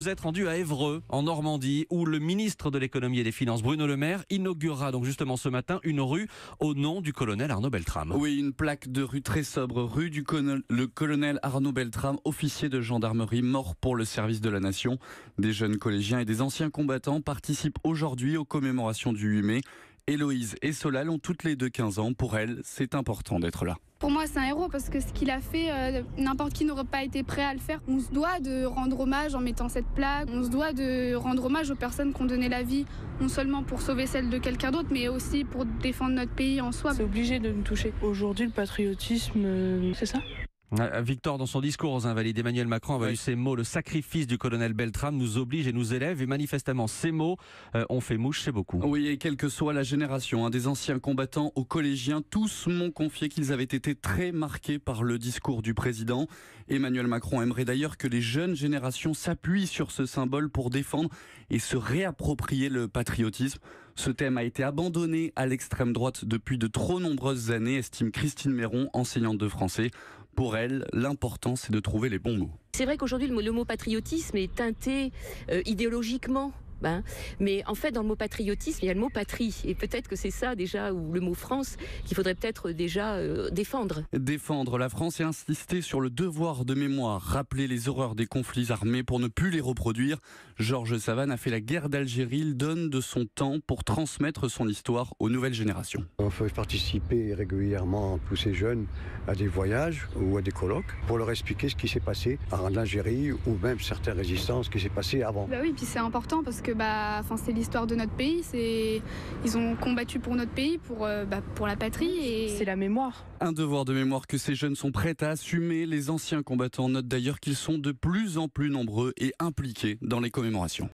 Vous êtes rendu à Évreux, en Normandie, où le ministre de l'économie et des finances, Bruno Le Maire, inaugurera donc justement ce matin une rue au nom du colonel Arnaud Beltrame. Oui, une plaque de rue très sobre, rue du le colonel Arnaud Beltrame, officier de gendarmerie mort pour le service de la nation. Des jeunes collégiens et des anciens combattants participent aujourd'hui aux commémorations du 8 mai. Héloïse et Solal ont toutes les deux 15 ans. Pour elles, c'est important d'être là. Pour moi, c'est un héros parce que ce qu'il a fait, n'importe qui n'aurait pas été prêt à le faire. On se doit de rendre hommage en mettant cette plaque. On se doit de rendre hommage aux personnes qui ont donné la vie, non seulement pour sauver celle de quelqu'un d'autre, mais aussi pour défendre notre pays en soi. C'est obligé de nous toucher. Aujourd'hui, le patriotisme, c'est ça ? Victor, dans son discours aux Invalides, Emmanuel Macron a eu ces mots: le sacrifice du colonel Beltrame nous oblige et nous élève. Et manifestement, ces mots ont fait mouche chez beaucoup. Oui, et quelle que soit la génération, des anciens combattants aux collégiens, tous m'ont confié qu'ils avaient été très marqués par le discours du président. Emmanuel Macron aimerait d'ailleurs que les jeunes générations s'appuient sur ce symbole pour défendre et se réapproprier le patriotisme. Ce thème a été abandonné à l'extrême droite depuis de trop nombreuses années, estime Christine Méron, enseignante de français. Pour elle, l'important, c'est de trouver les bons mots. C'est vrai qu'aujourd'hui, le mot patriotisme est teinté idéologiquement. Mais en fait, dans le mot patriotisme, il y a le mot patrie. Et peut-être que c'est ça déjà, ou le mot France, qu'il faudrait peut-être déjà défendre. Défendre la France et insister sur le devoir de mémoire, rappeler les horreurs des conflits armés pour ne plus les reproduire. Georges Savane a fait la guerre d'Algérie. Il donne de son temps pour transmettre son histoire aux nouvelles générations. On fait participer régulièrement tous ces jeunes à des voyages ou à des colloques pour leur expliquer ce qui s'est passé en Algérie ou même certaines résistances qui s'est passé avant. Oui, puis c'est important parce que c'est l'histoire de notre pays. Ils ont combattu pour notre pays, pour la patrie. Et c'est la mémoire. Un devoir de mémoire que ces jeunes sont prêts à assumer. Les anciens combattants notent d'ailleurs qu'ils sont de plus en plus nombreux et impliqués dans les commémorations.